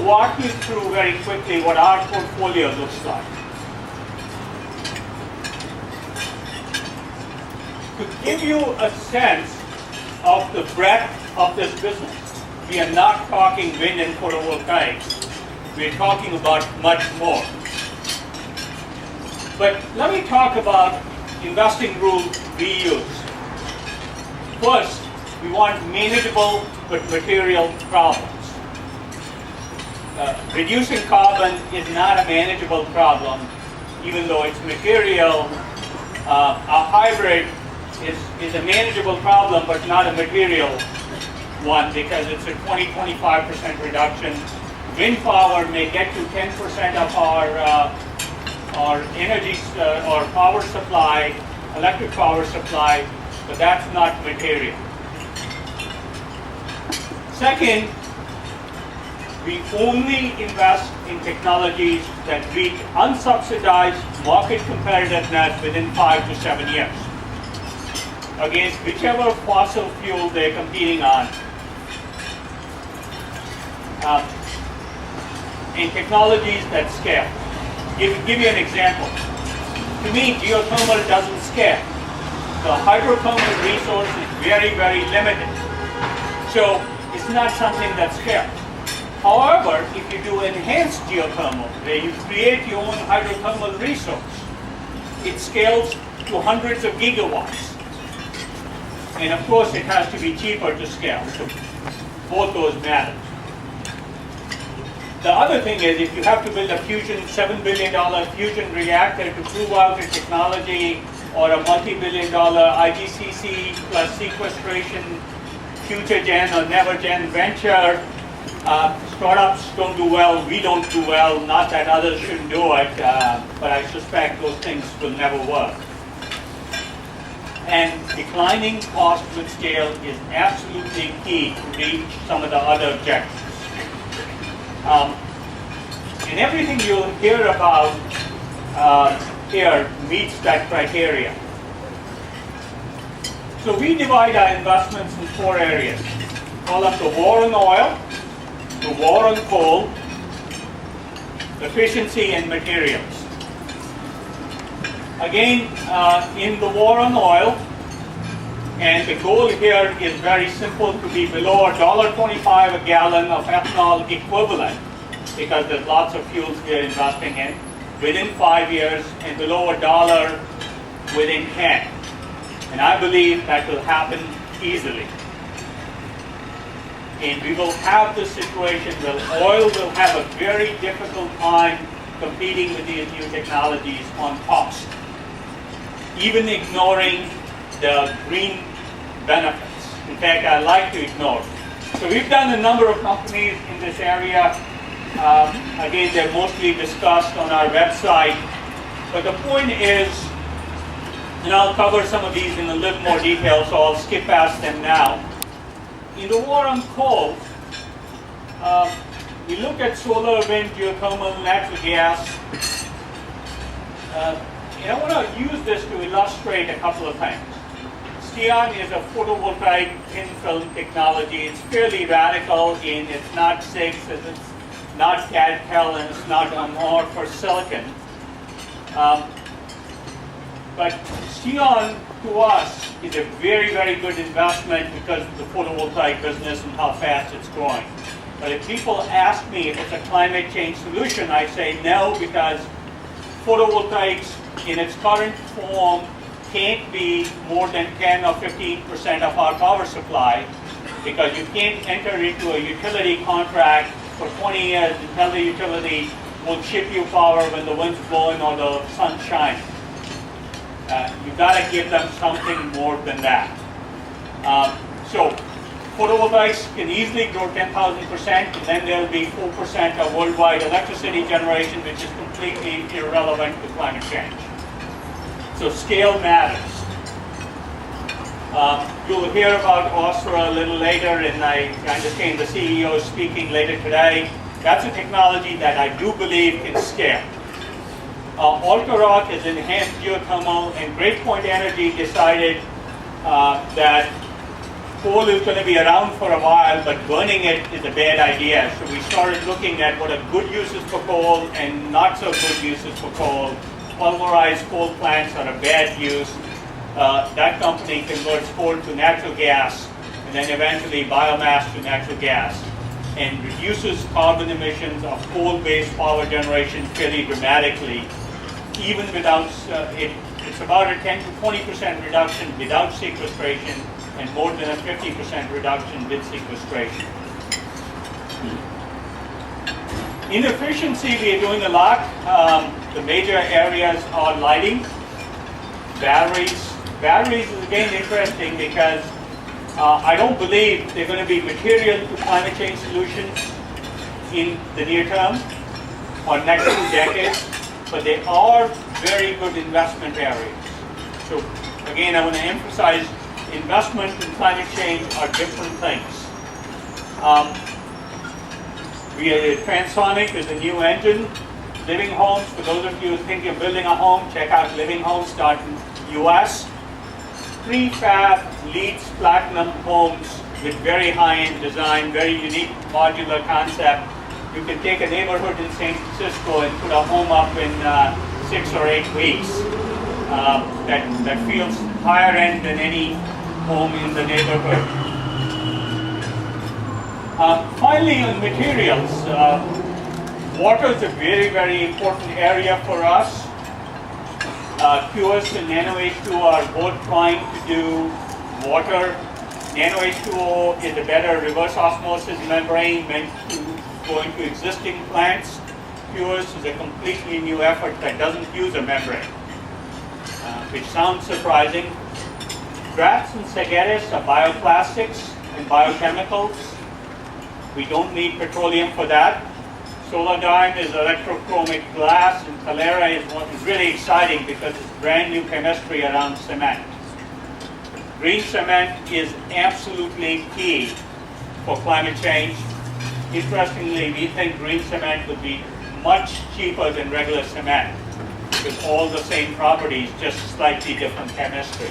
walk you through very quickly what our portfolio looks like. To give you a sense of the breadth of this business, we are not talking wind and photovoltaics. We're talking about much more. But let me talk about investing rules we use. First, we want manageable but material problems. Reducing carbon is not a manageable problem, even though it's material. A hybrid is a manageable problem, but not a material one because it's a 20-25% reduction. Wind power may get to 10% of our energy or power supply, electric power supply, but that's not material. Second, we only invest in technologies that reach unsubsidized market competitiveness within 5 to 7 years against whichever fossil fuel they're competing on. In technologies that scale. Give you an example. To me, geothermal doesn't scale. The hydrothermal resource is very, very limited. So it's not something that scales. However, if you do enhanced geothermal, where you create your own hydrothermal resource, it scales to hundreds of gigawatts. And of course, it has to be cheaper to scale. So both those matter. The other thing is, if you have to build a $7 billion fusion reactor to prove out the technology, or a multi-billion-dollar IGCC plus sequestration, future gen or never gen venture, startups don't do well, we don't do well, not that others shouldn't do it, but I suspect those things will never work. And declining cost with scale is absolutely key to reach some of the other objectives. And everything you'll hear about here meets that criteria. So we divide our investments in 4 areas. Call them the war on oil, the war on coal, efficiency, and materials. Again, in the war on oil, and the goal here is very simple, to be below $1.25 a gallon of ethanol equivalent, because there's lots of fuels we're investing in, within 5 years, and below $1 within 10. And I believe that will happen easily. And we will have this situation where oil will have a very difficult time competing with these new technologies on cost, even ignoring the green benefits. In fact, I like to ignore. So we've done a number of companies in this area. Again, they're mostly discussed on our website. But the point is, and I'll cover some of these in a little more detail, so I'll skip past them now. In the war on coal, we look at solar, wind, geothermal, natural gas. And I want to use this to illustrate a couple of things. Steon is a photovoltaic thin film technology. It's fairly radical in it's not SIGs, it's not CAD-CAL, and it's not AMOR for silicon. But Steon, to us, is a very, very good investment because of the photovoltaic business and how fast it's growing. But if people ask me if it's a climate change solution, I say no, because photovoltaics in its current form can't be more than 10 or 15% of our power supply, because you can't enter into a utility contract for 20 years and tell the utility we'll ship you power when the wind's blowing or the sun's shining. You've got to give them something more than that. So photovoltaics can easily grow 10,000%, and then there'll be 4% of worldwide electricity generation, which is completely irrelevant to climate change. So scale matters. You'll hear about OSRA a little later, and I understand the CEO is speaking later today. That's a technology that I do believe can scale. Alterock is enhanced geothermal, and Great Point Energy decided that coal is going to be around for a while, but burning it is a bad idea. So we started looking at what are good uses for coal and not so good uses for coal. Pulverized coal plants are a bad use. That company converts coal to natural gas and then eventually biomass to natural gas, and reduces carbon emissions of coal-based power generation fairly dramatically. Even without it's about a 10 to 20% reduction without sequestration, and more than a 50% reduction with sequestration. In efficiency, we are doing a lot. The major areas are lighting, batteries. Batteries is again interesting because I don't believe they're going to be material to climate change solutions in the near term or next 2 decades, but they are very good investment areas. So again, I want to emphasize investment and climate change are different things. Transonic is a new engine. Living homes, for those of you who think you're building a home, check out Living Homes, start in the US. Prefab LEED platinum homes with very high-end design, very unique modular concept. You can take a neighborhood in San Francisco and put a home up in 6 or 8 weeks. That feels higher end than any home in the neighborhood. Finally, on materials, water is a very, very important area for us. QS and NaNoH2 are both trying to do water. NaNoH2O is a better reverse osmosis membrane meant to go into existing plants. QS is a completely new effort that doesn't use a membrane, which sounds surprising. Graphs and Sagetis are bioplastics and biochemicals. We don't need petroleum for that. Soladyne is electrochromic glass, and Calera is what is really exciting because it's brand new chemistry around cement. Green cement is absolutely key for climate change. Interestingly, we think green cement would be much cheaper than regular cement with all the same properties, just slightly different chemistry.